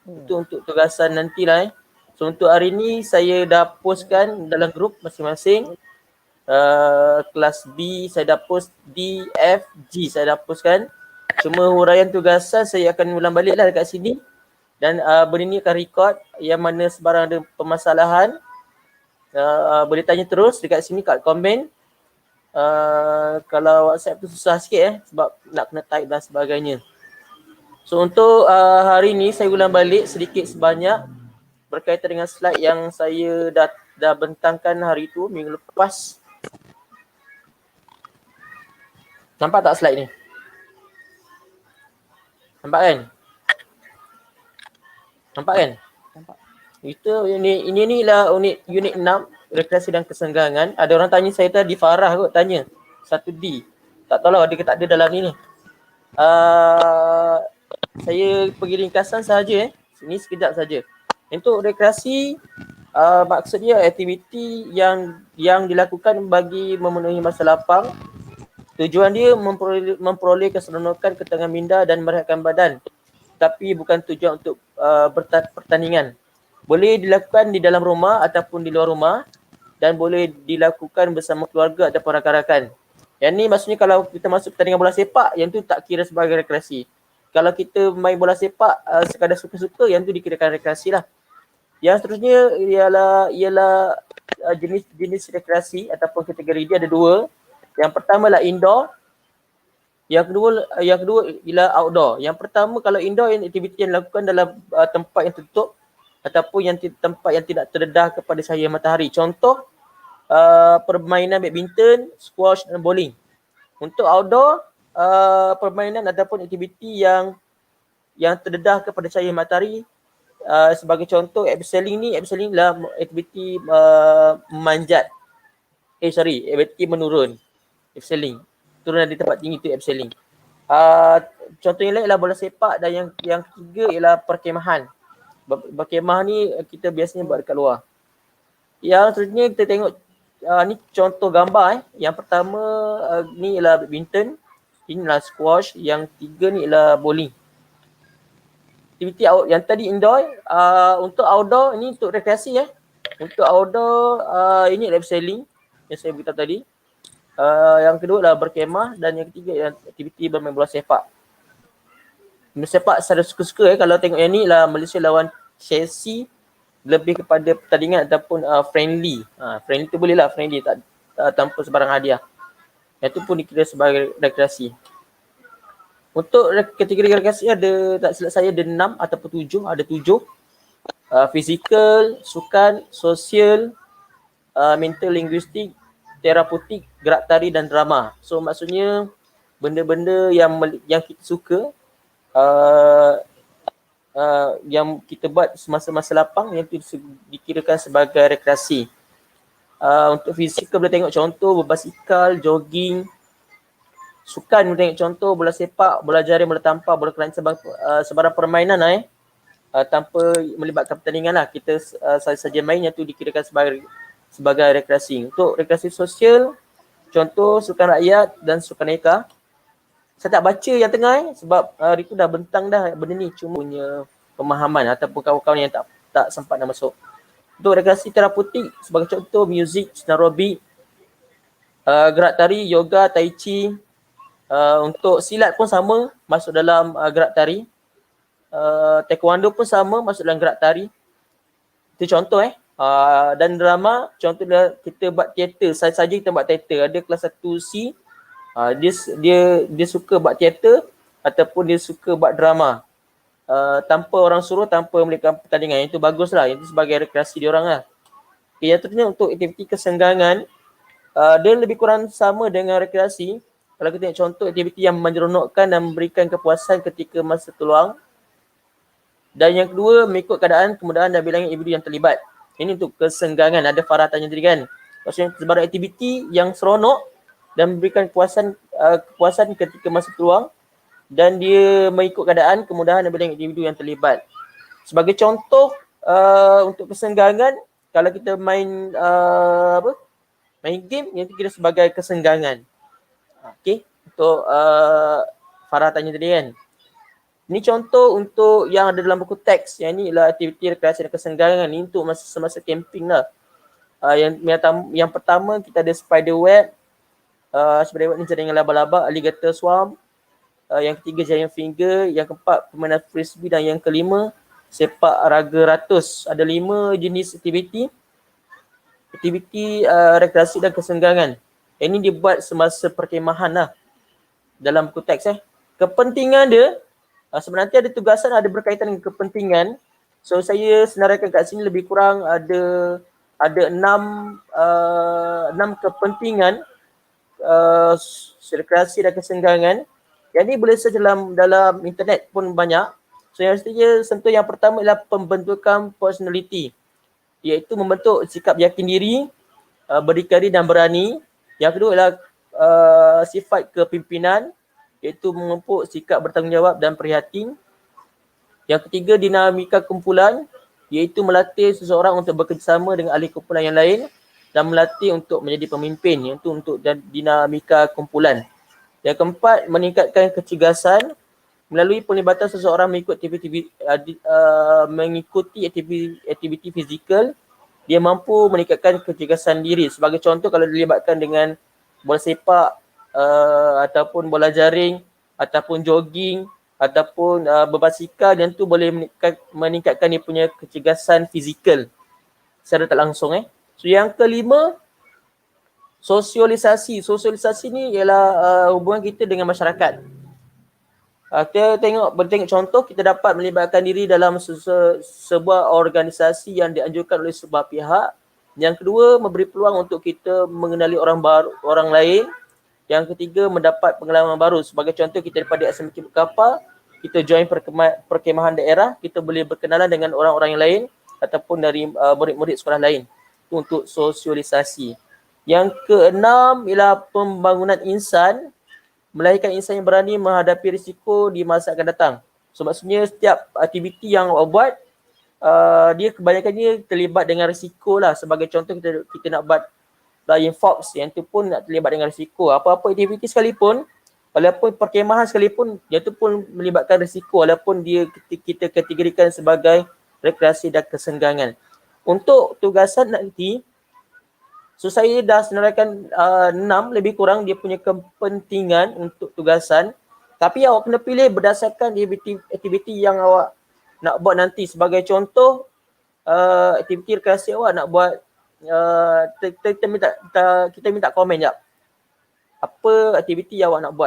Itu untuk tugasan nantilah. So untuk hari ni saya dah postkan dalam grup masing-masing. Kelas B saya dah post, D, F, G saya dah postkan. Cuma huraian tugasan saya akan ulang balik lah dekat sini. Dan benda ni akan record, yang mana sebarang ada permasalahan boleh tanya terus dekat sini kat komen. Kalau WhatsApp tu susah sikit sebab nak kena type dan sebagainya. So untuk hari ni saya ulang balik sedikit sebanyak berkaitan dengan slide yang saya dah bentangkan hari tu minggu lepas. Nampak tak slide ni? Nampak kan? Nampak kan? Nampak. Itu ini lah unit 6 rekreasi dan kesenggangan. Ada orang tanya saya tadi, Farah kot tanya 1D. Tak tahu lah ada ke tak ada dalam ni. Saya pergi ringkasan saja Ini sekejap saja. Untuk rekreasi maksudnya aktiviti yang dilakukan bagi memenuhi masa lapang. Tujuan dia memperoleh keseronokan, ketenangan minda dan merehatkan badan. Tapi bukan tujuan untuk pertandingan. Boleh dilakukan di dalam rumah ataupun di luar rumah dan boleh dilakukan bersama keluarga ataupun rakan-rakan. Yang ni maksudnya kalau kita masuk pertandingan bola sepak, yang tu tak kira sebagai rekreasi. Kalau kita main bola sepak sekadar suka-suka, yang tu dikirakan rekreasi lah. Yang seterusnya ialah jenis-jenis rekreasi ataupun kategori dia ada dua. Yang pertama lah indoor. Yang kedua ialah outdoor. Yang pertama kalau indoor, yang aktiviti yang dilakukan dalam tempat yang tertutup ataupun tempat yang tidak terdedah kepada cahaya matahari. Contoh permainan badminton, squash dan bowling. Untuk outdoor, permainan ataupun aktiviti yang terdedah kepada cahaya matahari. Sebagai contoh, abseiling lah aktiviti memanjat. Aktiviti menurun. Abseiling. Turun dari tempat tinggi tu abseiling. Contoh yang lain ialah bola sepak, dan yang ketiga ialah perkemahan. Berkemah ni kita biasanya buat dekat luar. Yang seterusnya kita tengok ni contoh gambar. Yang pertama ni ialah badminton, ini ialah squash, yang tiga ni ialah bowling. Aktiviti yang tadi indoor, untuk outdoor ni untuk rekreasi Untuk outdoor ini adalah abseiling yang saya beritahu tadi. Yang kedua adalah berkemah, dan yang ketiga ialah aktiviti bermain bola sepak. Bola sepak secara suka-suka kalau tengok yang ni lah Malaysia lawan Chelsea, lebih kepada pertandingan ataupun friendly. Friendly tu boleh lah, friendly tak tanpa sebarang hadiah. Yang tu pun dikira sebagai rekreasi. Untuk kategori rekreasi ada, tak silap saya ada 6 ataupun 7, ada 7. Fizikal, sukan, sosial, mental, linguistik, terapeutik, gerak tari dan drama. So maksudnya benda-benda yang kita suka, yang kita buat semasa masa lapang, yang itu dikirakan sebagai rekreasi. Untuk fizikal boleh tengok contoh berbasikal, jogging. Sukan boleh tengok contoh bola sepak, bola jaring, bola tampar, bola keranjang, sebarang permainan tanpa melibatkan pertandingan lah. Kita saja main, yang tu dikirakan sebagai rekreasi. Untuk rekreasi sosial, contoh sukan rakyat dan sukan reka. Saya tak baca yang tengah sebab hari tu dah bentang dah benda ni, cuma punya pemahaman ataupun kawan-kawan yang tak sempat nak masuk. Untuk rekreasi terapeutik sebagai contoh muzik, aerobik, gerak tari, yoga, tai chi. Untuk silat pun sama, masuk dalam gerak tari. Taekwondo pun sama, masuk dalam gerak tari. Itu contoh dan drama, contohnya kita buat teater, saja kita buat teater. Ada kelas 1C, dia suka buat teater ataupun dia suka buat drama. Tanpa orang suruh, tanpa melakukan pertandingan. Itu baguslah, itu sebagai rekreasi dia orang lah. Okay, yang terusnya untuk aktiviti kesenggangan, dia lebih kurang sama dengan rekreasi. Kalau kita tengok contoh aktiviti yang menyeronokkan dan memberikan kepuasan ketika masa terluang. Dan yang kedua, mengikut keadaan, kemudahan dan bilangan individu yang terlibat. Ini untuk kesenggangan. Ada Farah tanya tadi kan. Maksudnya sebarang aktiviti yang seronok dan memberikan kepuasan ketika masa terluang, dan dia mengikut keadaan, kemudahan dan bilangan individu yang terlibat. Sebagai contoh, untuk kesenggangan, kalau kita main main game, yang kira sebagai kesenggangan. Okey, untuk Farah tanya tadi kan. Ini contoh untuk yang ada dalam buku teks. Yang ni ialah aktiviti rekreasi dan kesenggangan ni untuk semasa camping lah. Yang pertama kita ada spider web. Spider web ni jaringan laba-laba, alligator swarm. Yang ketiga giant finger. Yang keempat permainan frisbee. Dan yang kelima sepak raga ratus. Ada 5 jenis aktiviti. Aktiviti rekreasi dan kesenggangan. Ini dibuat semasa perkemahan lah. Dalam buku teks kepentingan dia sebenarnya ada tugasan ada berkaitan dengan kepentingan. So saya senaraikan kat sini lebih kurang ada 6 kepentingan rekreasi dan kesenggangan. Yang ni boleh search dalam internet pun banyak. So yang mestinya sentuh yang pertama ialah pembentukan personality, iaitu membentuk sikap yakin diri, berdikari dan berani. Yang kedua ialah sifat kepimpinan, iaitu memupuk sikap bertanggungjawab dan prihatin. Yang ketiga, dinamika kumpulan, iaitu melatih seseorang untuk bekerjasama dengan ahli kumpulan yang lain dan melatih untuk menjadi pemimpin, iaitu untuk dinamika kumpulan. Yang keempat, meningkatkan kecergasan melalui pelibatan seseorang mengikuti aktiviti fizikal. Dia mampu meningkatkan kecergasan diri. Sebagai contoh, kalau dilibatkan dengan bola sepak, ataupun bola jaring, ataupun jogging, ataupun berbasikal, yang tu boleh meningkatkan dia punya kecergasan fizikal secara tak langsung. So yang kelima, sosialisasi. Sosialisasi ni ialah hubungan kita dengan masyarakat. Kita tengok contoh, kita dapat melibatkan diri dalam sebuah organisasi yang dianjurkan oleh sebuah pihak. Yang kedua, memberi peluang untuk kita mengenali orang lain. Yang ketiga, mendapat pengalaman baru. Sebagai contoh, kita daripada SMK Bukapa, kita join perkemahan daerah, kita boleh berkenalan dengan orang-orang yang lain ataupun dari murid-murid sekolah lain. Itu untuk sosialisasi. Yang keenam ialah pembangunan insan, melahirkan insan yang berani menghadapi risiko di masa akan datang. So maksudnya setiap aktiviti yang awak buat, dia kebanyakannya terlibat dengan risiko lah. Sebagai contoh, kita nak buat Flying Fox, yang tu pun nak terlibat dengan risiko. Apa-apa aktiviti sekalipun, walaupun perkemahan sekalipun, dia tu pun melibatkan risiko, walaupun kita kategorikan sebagai rekreasi dan kesenggangan. Untuk tugasan nanti, so saya dah senaraikan 6 lebih kurang dia punya kepentingan untuk tugasan. Tapi awak kena pilih berdasarkan aktiviti yang awak nak buat nanti. Sebagai contoh, aktiviti rekreasi awak nak buat, kita minta komen jap. Apa aktiviti yang awak nak buat?